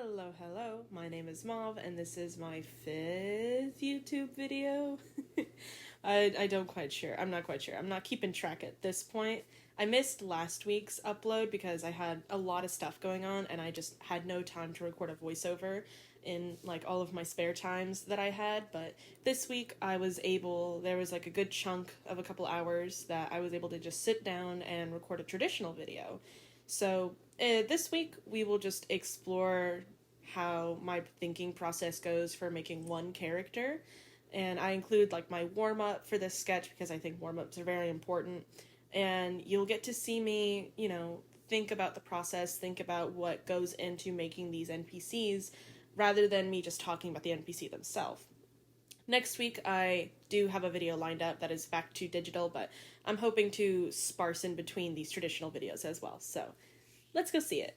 Hello, my name is Mov, and this is my 5th YouTube video. I don't quite sure. I'm not quite sure. I'm not keeping track at this point. I missed last week's upload because I had a lot of stuff going on, and I just had no time to record a voiceover in, like, all of my spare times that I had, but this week I was able, there was, like, a good chunk of a couple hours that I was able to just sit down and record a traditional video. So this week we will just explore how my thinking process goes for making one character, and I include like my warm-up for this sketch because I think warm-ups are very important, and you'll get to see me, think about the process, think about what goes into making these NPCs, rather than me just talking about the NPC themselves. Next week, I do have a video lined up that is back to digital, but I'm hoping to sparse in between these traditional videos as well. So, let's go see it.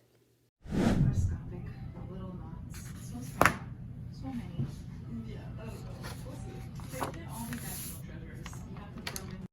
Microscopic little knots. So small. So many. Yeah, I don't know. We'll see. They can't all be national treasures. You have to throw in.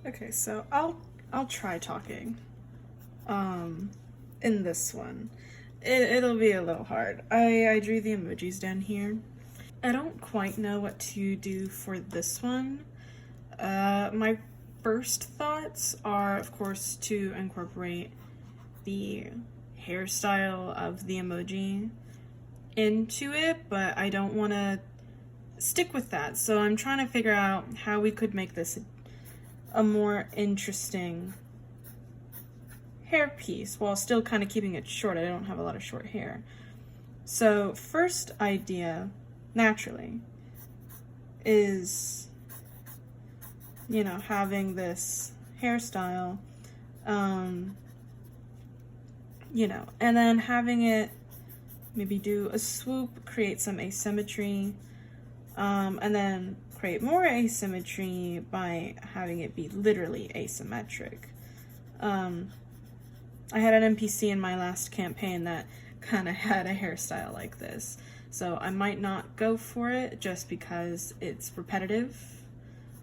Okay, so I'll try talking. In this one, it'll be a little hard. I drew the emojis down here. I don't quite know what to do for this one. My first thoughts are, of course, to incorporate the hairstyle of the emoji into it, but I don't want to stick with that. So I'm trying to figure out how we could make this a more interesting hair piece while still kind of keeping it short. I don't have a lot of short hair. So first idea, naturally, is, having this hairstyle, and then having it maybe do a swoop, create some asymmetry, and then create more asymmetry by having it be literally asymmetric. I had an NPC in my last campaign that kind of had a hairstyle like this. So I might not go for it just because it's repetitive.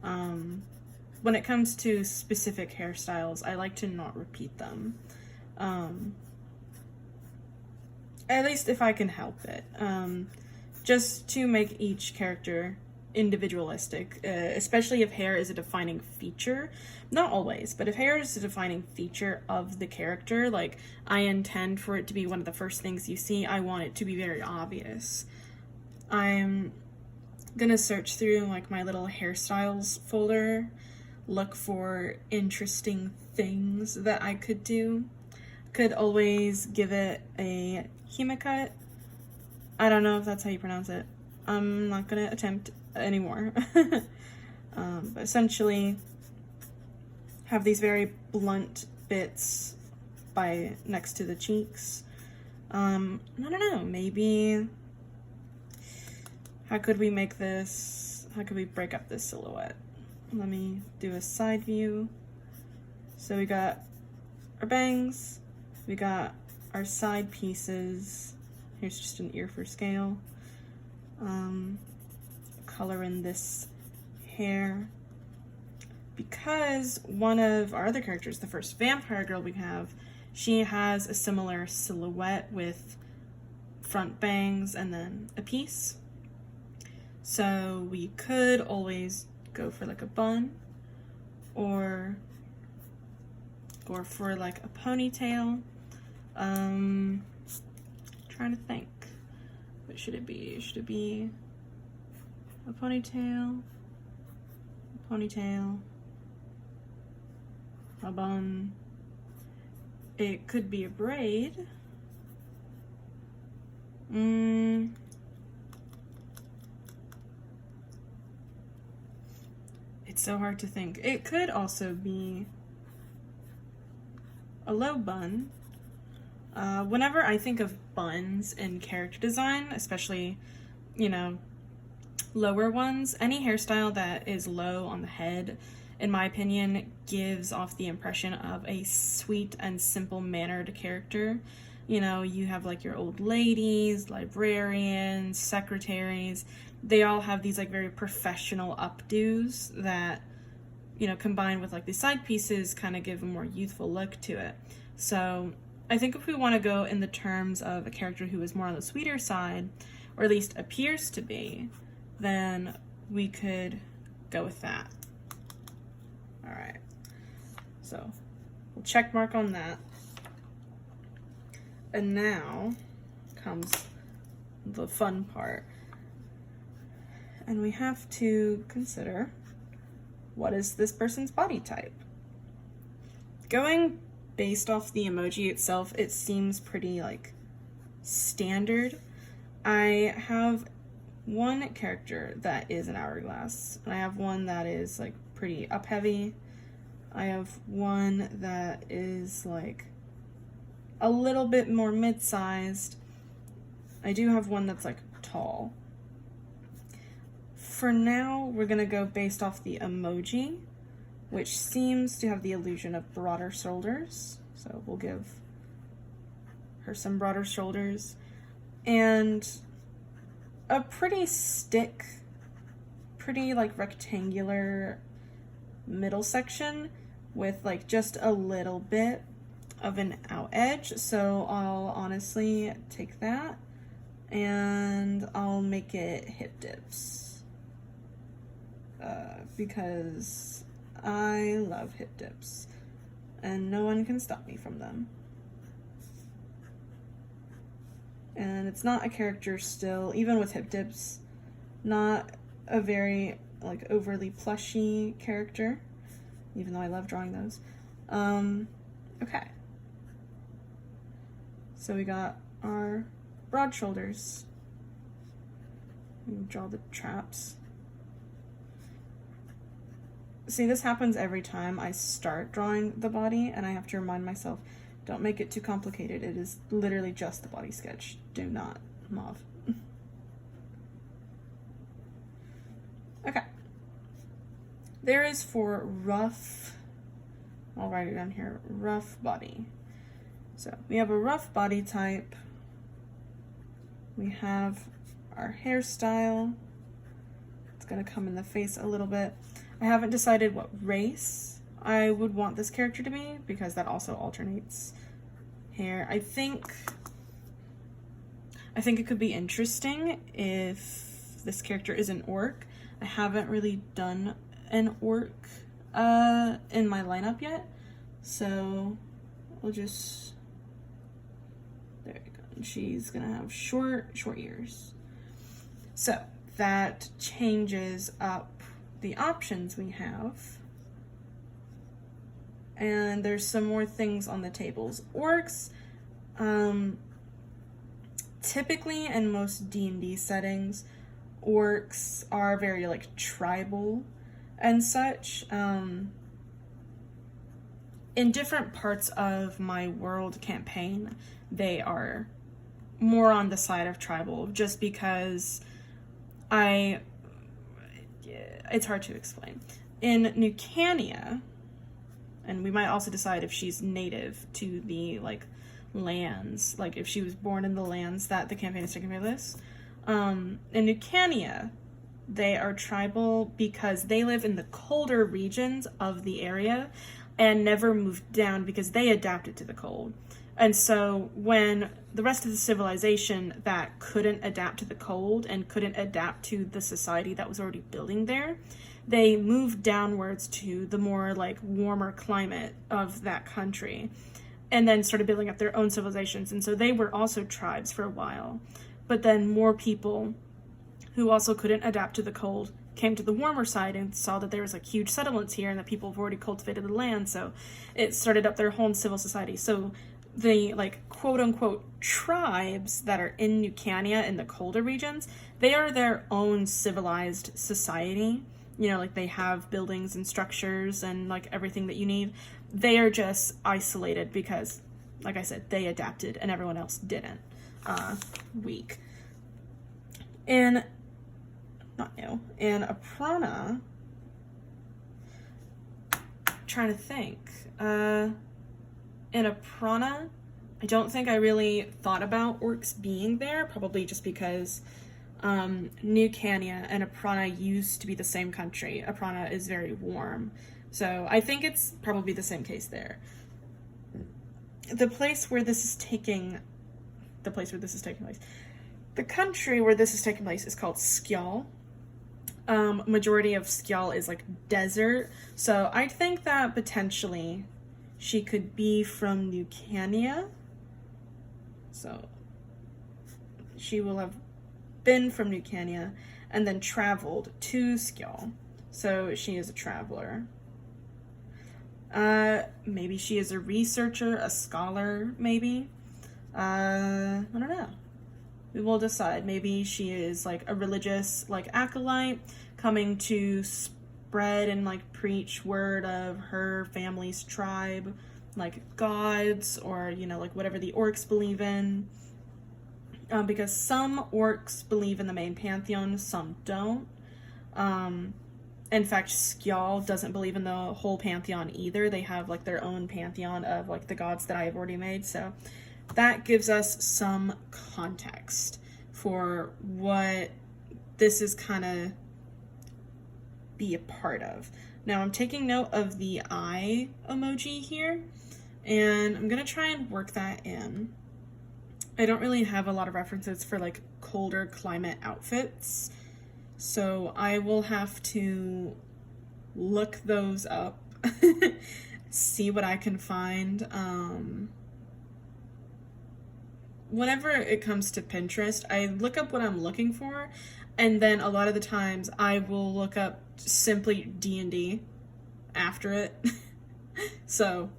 When it comes to specific hairstyles, I like to not repeat them. At least if I can help it. Just to make each character individualistic, especially if hair is a defining feature. Not always, but if hair is a defining feature of the character, like I intend for it to be one of the first things you see, I want it to be very obvious. I'm gonna search through like my little hairstyles folder, look for interesting things that I could do. Could always give it a cut. I don't know if that's how you pronounce it. I'm not gonna attempt anymore. But essentially have these very blunt bits by next to the cheeks. I don't know, maybe how could we make this, how could we break up this silhouette? Let me do a side view. So we got our bangs, we got our side pieces. Here's just an ear for scale. Color in this hair. Because one of our other characters, the first vampire girl we have, she has a similar silhouette with front bangs and then a piece. So we could always go for like a bun or go for like a ponytail. Trying to think. What should it be? Should it be a ponytail? A ponytail. A bun. It could be a braid. It's so hard to think. It could also be a low bun. Whenever I think of buns in character design, especially, you know, lower ones, any hairstyle that is low on the head, in my opinion, gives off the impression of a sweet and simple-mannered character. You know, you have like your old ladies, librarians, secretaries. They all have these like very professional updos that, you know, combined with like the side pieces kind of give a more youthful look to it. So I think if we want to go in the terms of a character who is more on the sweeter side, or at least appears to be, then we could go with that. All right, so we'll check mark on that. And now comes the fun part. And we have to consider, what is this person's body type? Going based off the emoji itself, it seems pretty like standard. I have one character that is an hourglass, and I have one that is like pretty up heavy. I have one that is like a little bit more mid-sized. I do have one that's like tall. For now, we're gonna go based off the emoji, which seems to have the illusion of broader shoulders. So we'll give her some broader shoulders and a pretty like rectangular middle section with like just a little bit of an out edge. So I'll honestly take that and I'll make it hip dips because I love hip dips and no one can stop me from them. And it's not a character still, even with hip dips, not a very like overly plushy character, even though I love drawing those. Okay. So we got our broad shoulders. We draw the traps. See, this happens every time I start drawing the body, and I have to remind myself, don't make it too complicated. It is literally just the body sketch. Do not Mov. Okay. There is for rough, I'll write it down here, rough body. So we have a rough body type. We have our hairstyle. It's gonna come in the face a little bit. I haven't decided what race I would want this character to be because that also alternates hair. I think it could be interesting if this character is an orc. I haven't really done an orc in my lineup yet, so we'll just, there you go. And she's gonna have short ears. So that changes up the options we have. And there's some more things on the tables. Orcs, typically in most D&D settings, orcs are very like tribal and such. In different parts of my world campaign, they are more on the side of tribal, just because it's hard to explain. In New Cania, and we might also decide if she's native to the like lands, like if she was born in the lands that the campaign is taking place. In New Cania, they are tribal because they live in the colder regions of the area and never moved down because they adapted to the cold. And so when the rest of the civilization that couldn't adapt to the cold and couldn't adapt to the society that was already building there, they moved downwards to the more like warmer climate of that country and then started building up their own civilizations. And so they were also tribes for a while. But then more people who also couldn't adapt to the cold came to the warmer side and saw that there was like huge settlements here and that people have already cultivated the land. So it started up their whole civil society. So the like quote unquote tribes that are in New Cania in the colder regions, they are their own civilized society. You know, like they have buildings and structures and like everything that you need. They are just isolated because, like I said, they adapted and everyone else didn't. Weak. In Aprana, trying to think. In Aprana, I don't think I really thought about orcs being there, probably just because New Cania and Aprana used to be the same country. Aprana is very warm, so I think it's probably the same case there. The place where this is taking place, the country where this is taking place is called Skjal. Majority of Skjal is like desert, so I think that potentially she could be from New Cania. So she will have been from New Cania and then traveled to Skjal. So she is a traveler. Maybe she is a researcher, a scholar, maybe. I don't know. We will decide. Maybe she is like a religious like acolyte coming to spread and like preach word of her family's tribe, like gods, or you know, like whatever the orcs believe in. Because some orcs believe in the main pantheon, some don't. In fact, Skjal doesn't believe in the whole pantheon either. They have like their own pantheon of like the gods that I have already made. So that gives us some context for what this is kind of be a part of. Now I'm taking note of the eye emoji here, and I'm gonna try and work that in. I don't really have a lot of references for like colder climate outfits, so I will have to look those up, see what I can find. Whenever it comes to Pinterest, I look up what I'm looking for, and then a lot of the times I will look up simply D&D after it. So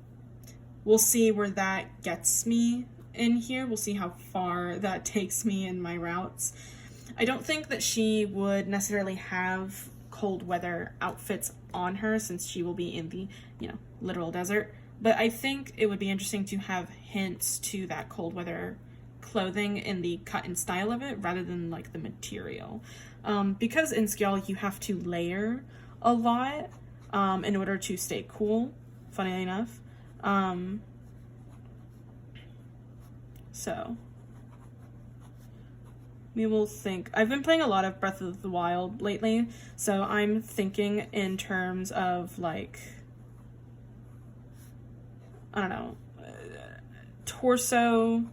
we'll see where that gets me in here. We'll see how far that takes me in my routes. I don't think that she would necessarily have cold weather outfits on her since she will be in the, you know, literal desert. But I think it would be interesting to have hints to that cold weather clothing in the cut and style of it rather than like the material. Because in Skjal you have to layer a lot in order to stay cool, funnily enough. So we will think. I've been playing a lot of Breath of the Wild lately, so I'm thinking in terms of like, I don't know, torso,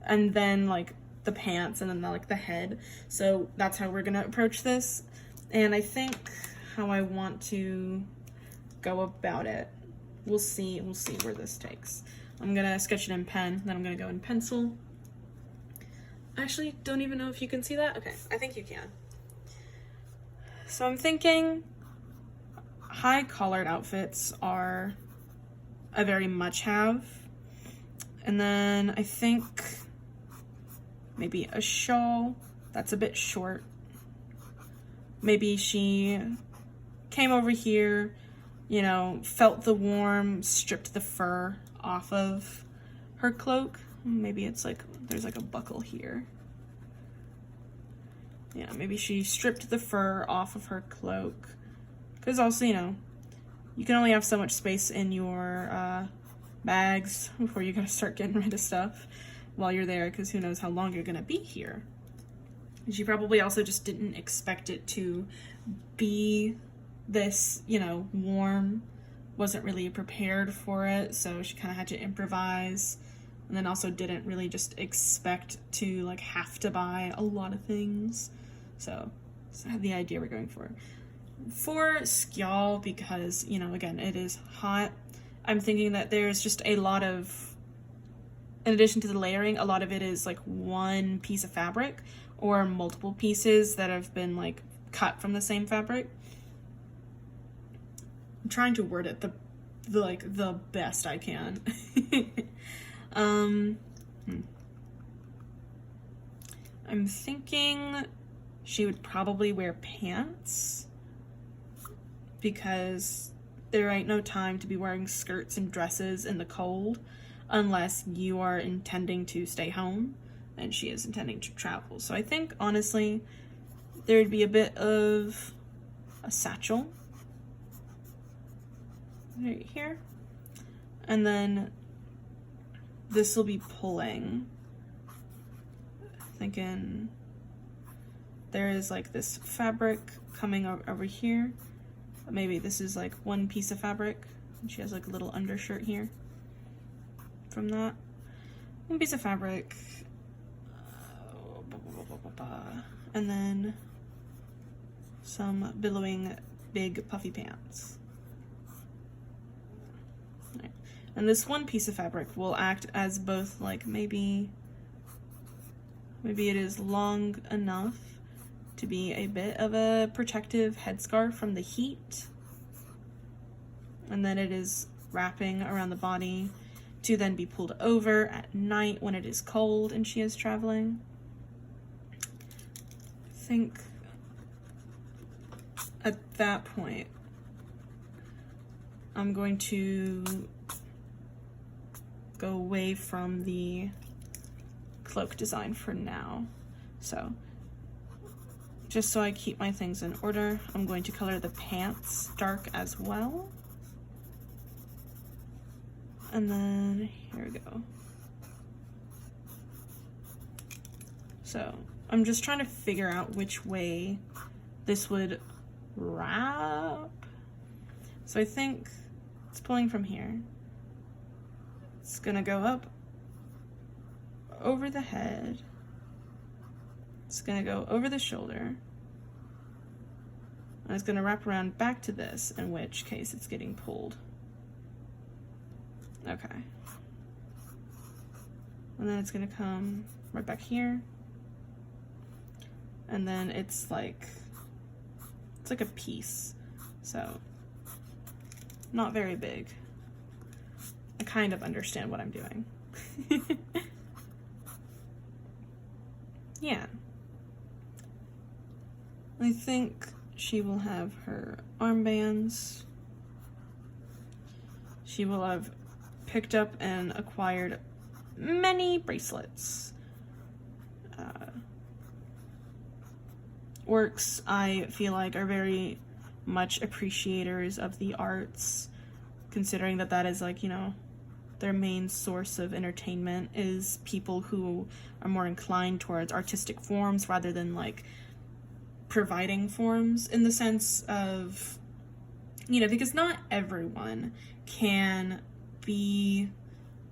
and then like the pants, and then like the head. So that's how we're gonna approach this. And I think how I want to go about it, we'll see where this takes. I'm gonna sketch it in pen, then I'm gonna go in pencil. Actually, don't even know if you can see that. Okay, I think you can. So I'm thinking high collared outfits are a very much have. And then I think maybe a shawl that's a bit short. Maybe she came over here, you know, felt the warm, stripped the fur off of her cloak. Maybe it's like, there's like a buckle here. Yeah, maybe she stripped the fur off of her cloak. Because also, you know, you can only have so much space in your bags before you gotta start getting rid of stuff while you're there, because who knows how long you're gonna be here. And she probably also just didn't expect it to be this, you know, warm. Wasn't really prepared for it, so she kind of had to improvise. And then also didn't really just expect to like have to buy a lot of things. So that's the idea we're going for. For Skjall, because, you know, again, it is hot, I'm thinking that there's just a lot of, in addition to the layering, a lot of it is like one piece of fabric or multiple pieces that have been like cut from the same fabric. I'm trying to word it the best I can. I'm thinking she would probably wear pants, because there ain't no time to be wearing skirts and dresses in the cold unless you are intending to stay home, and she is intending to travel. So I think, honestly, there'd be a bit of a satchel right here, and then this will be pulling. Thinking there is like this fabric coming over here. Maybe this is like one piece of fabric, and she has like a little undershirt here from that. One piece of fabric, and then some billowing big puffy pants. Right. And this one piece of fabric will act as both like maybe it is long enough to be a bit of a protective headscarf from the heat, and then it is wrapping around the body to then be pulled over at night when it is cold and she is traveling. I think at that point I'm going to go away from the cloak design for now. So just so I keep my things in order, I'm going to color the pants dark as well. And then here we go. So I'm just trying to figure out which way this would wrap. So I think it's pulling from here. It's gonna go up over the head. It's gonna go over the shoulder. And it's gonna wrap around back to this, in which case it's getting pulled. Okay. And then it's gonna come right back here. And then it's like a piece. So not very big. I kind of understand what I'm doing. Yeah. I think she will have her armbands. She will have picked up and acquired many bracelets. Orcs, I feel like, are very much appreciators of the arts, considering that that is, like, you know, their main source of entertainment is people who are more inclined towards artistic forms rather than like providing forms, in the sense of, you know, because not everyone can be,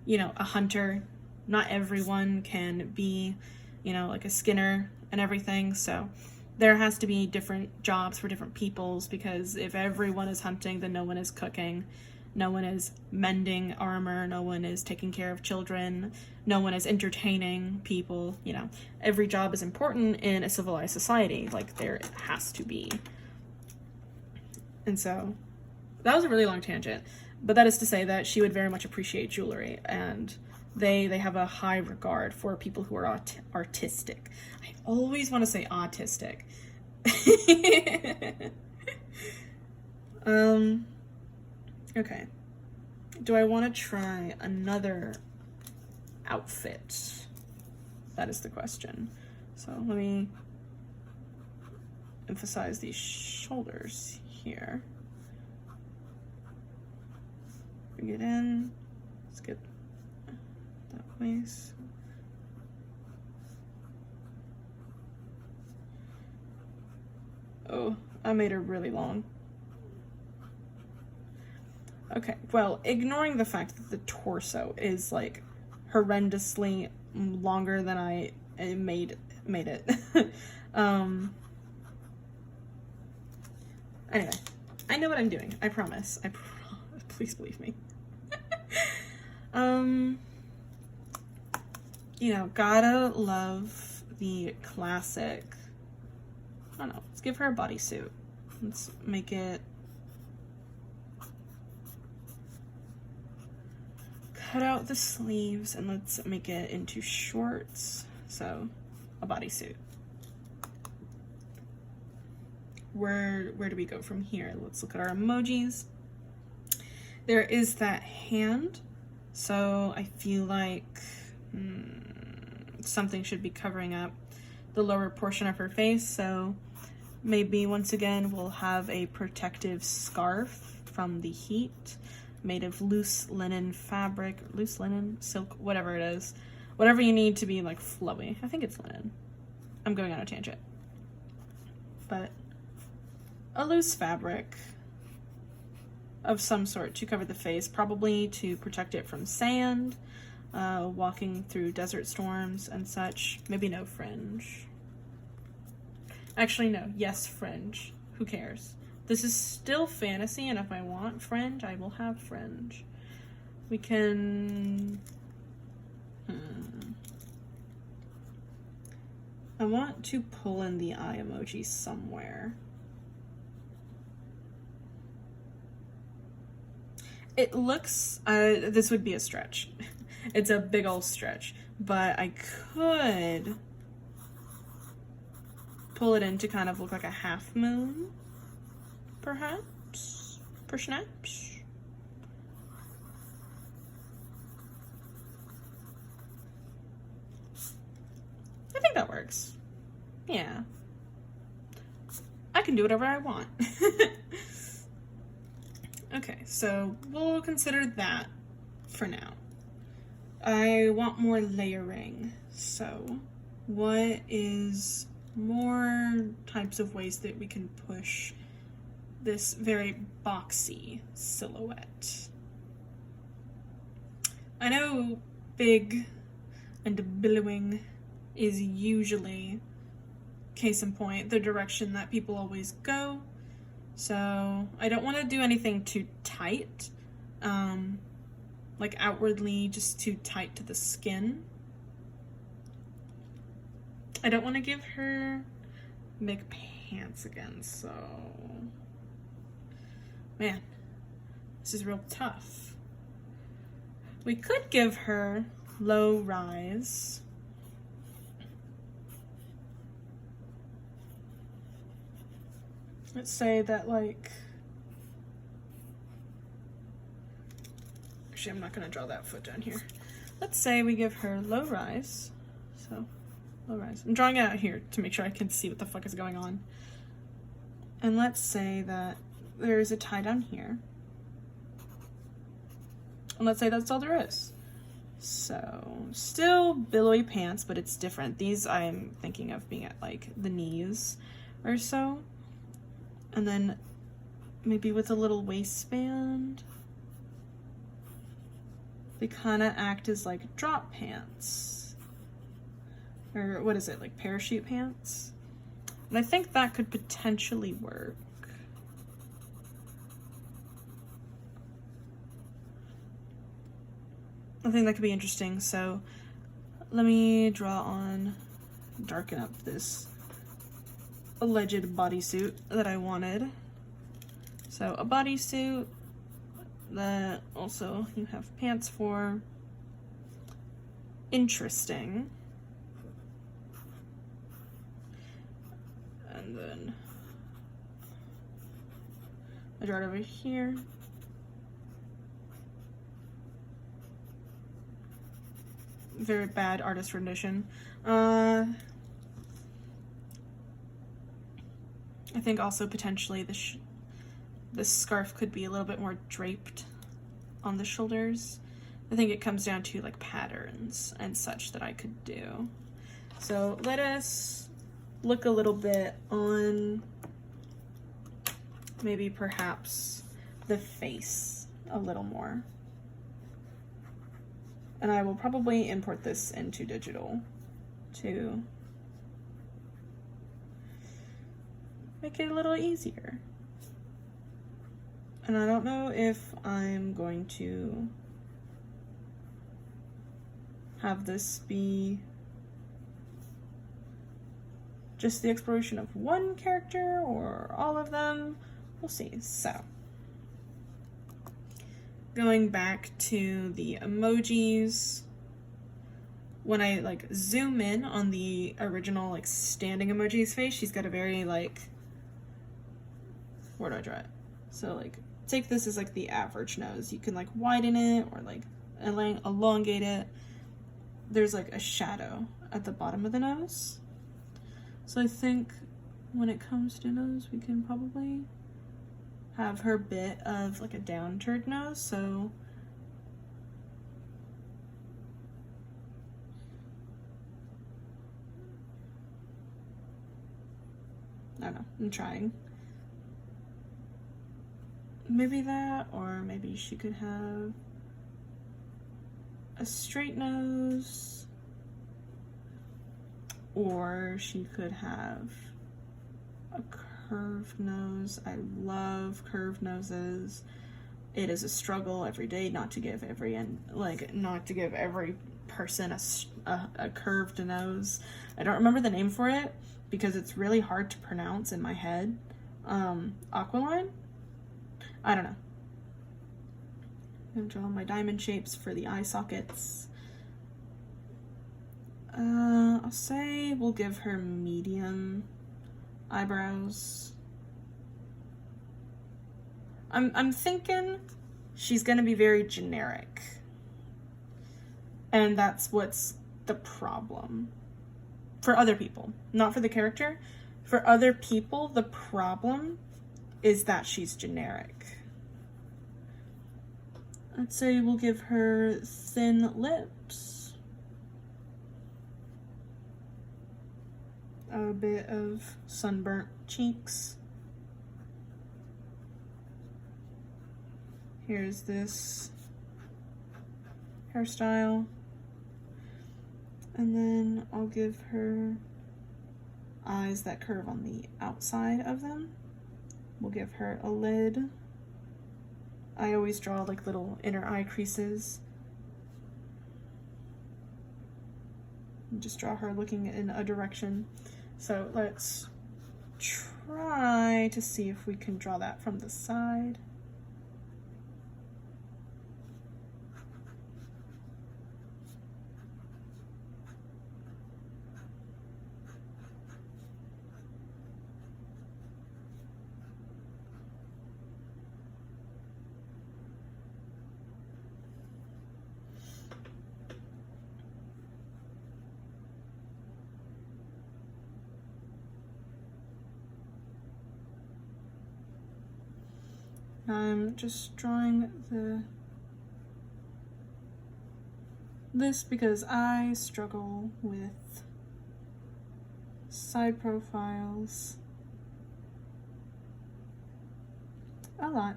you know, a hunter. Not everyone can be, you know, like a skinner and everything. So there has to be different jobs for different peoples, because if everyone is hunting, then no one is cooking, no one is mending armor, no one is taking care of children, no one is entertaining people. You know, every job is important in a civilized society. Like, there has to be. And so that was a really long tangent, but that is to say that she would very much appreciate jewelry, and they have a high regard for people who are artistic. I always want to say autistic. Okay. Do I want to try another outfit? That is the question. So let me emphasize these shoulders here. Bring it in. Let's get that waist. Oh, I made her really long. Okay, well, ignoring the fact that the torso is like horrendously longer than I made it. Anyway, I know what I'm doing. I promise. Please believe me. You know, gotta love the classic. I don't know. Let's give her a bodysuit. Let's make it. Cut out the sleeves and let's make it into shorts. So, a bodysuit. Where do we go from here? Let's look at our emojis. There is that hand. So I feel like something should be covering up the lower portion of her face. So maybe once again we'll have a protective scarf from the heat, made of loose linen fabric, loose linen, silk, whatever it is. Whatever you need to be like flowy. I think it's linen. I'm going on a tangent. But a loose fabric of some sort to cover the face, probably to protect it from sand, walking through desert storms and such. Maybe no fringe. Actually, no. Yes, fringe. Who cares? This is still fantasy, and if I want fringe, I will have fringe. We can... I want to pull in the eye emoji somewhere. It looks... this would be a stretch. It's a big old stretch. But I could pull it in to kind of look like a half moon. Perhaps? Perhaps? I think that works. Yeah. I can do whatever I want. Okay, so we'll consider that for now. I want more layering. So what is more types of ways that we can push this very boxy silhouette? I know big and billowing is usually, case in point, the direction that people always go. So I don't want to do anything too tight, like outwardly just too tight to the skin. I don't want to give her big pants again, so... Man, this is real tough. We could give her low rise. Let's say that, like... Actually, I'm not going to draw that foot down here. Let's say we give her low rise. So, low rise. I'm drawing it out here to make sure I can see what the fuck is going on. And let's say that there's a tie down here. And let's say that's all there is. So, still billowy pants, but it's different. These I'm thinking of being at like the knees or so. And then maybe with a little waistband. They kind of act as like drop pants. Or what is it, like parachute pants? And I think that could potentially work. I think that could be interesting. So let me darken up this alleged bodysuit that I wanted. So a bodysuit that also you have pants for. Interesting. And then I draw it over here. Very bad artist rendition. I think also potentially this scarf could be a little bit more draped on the shoulders. I think it comes down to like patterns and such that I could do. So let us look a little bit on maybe perhaps the face a little more. And I will probably import this into digital to make it a little easier. And I don't know if I'm going to have this be just the exploration of one character or all of them. We'll see. So going back to the emojis, when I like zoom in on the original like standing emoji's face, she's got a very like, where do I draw it? So like take this as like the average nose. You can like widen it or like elongate it. There's like a shadow at the bottom of the nose. So I think when it comes to nose, we can probably have her bit of like a down-turned nose. So I don't know, I'm trying. Maybe that, or maybe she could have a straight nose, or she could have a curved nose. I love curved noses. It is a struggle every day not to give every person a curved nose. I don't remember the name for it because it's really hard to pronounce in my head. Aquiline? I don't know. I'm gonna draw my diamond shapes for the eye sockets. I'll say we'll give her medium eyebrows. I'm thinking she's gonna be very generic. And that's what's the problem. For other people, not for the character. For other people, the problem is that she's generic. I'd say we'll give her thin lips. A bit of sunburnt cheeks. Here's this hairstyle. And then I'll give her eyes that curve on the outside of them. We'll give her a lid. I always draw like little inner eye creases. And just draw her looking in a direction. So let's try to see if we can draw that from the side. I'm just drawing the this because I struggle with side profiles a lot.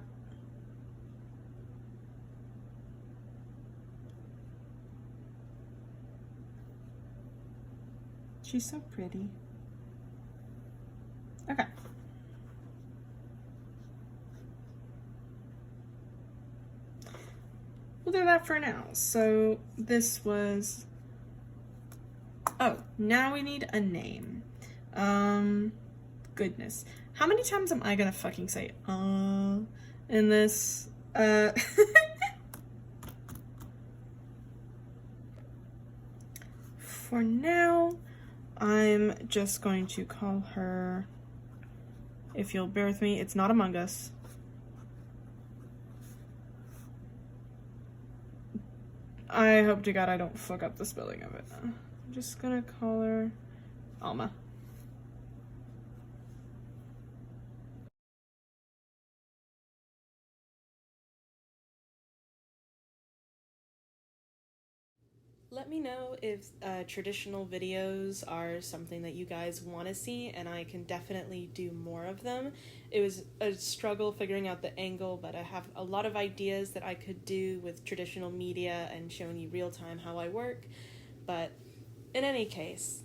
She's so pretty. Okay. We'll do that for now. So this was... Oh, now we need a name. Goodness. How many times am I gonna fucking say, in this? For now, I'm just going to call her, if you'll bear with me, it's not Among Us. I hope to God I don't fuck up the spelling of it. I'm just gonna call her Alma. Let me know if traditional videos are something that you guys want to see, and I can definitely do more of them. It was a struggle figuring out the angle, but I have a lot of ideas that I could do with traditional media and showing you real time how I work. But in any case,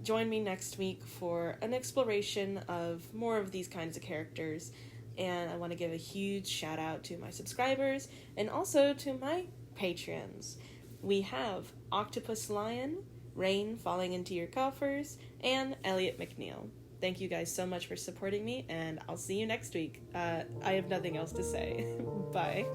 join me next week for an exploration of more of these kinds of characters. And I want to give a huge shout out to my subscribers and also to my patrons. We have Octopus Lion, Rain Falling Into Your Coffers, and Elliot McNeil. Thank you guys so much for supporting me, and I'll see you next week. I have nothing else to say. Bye.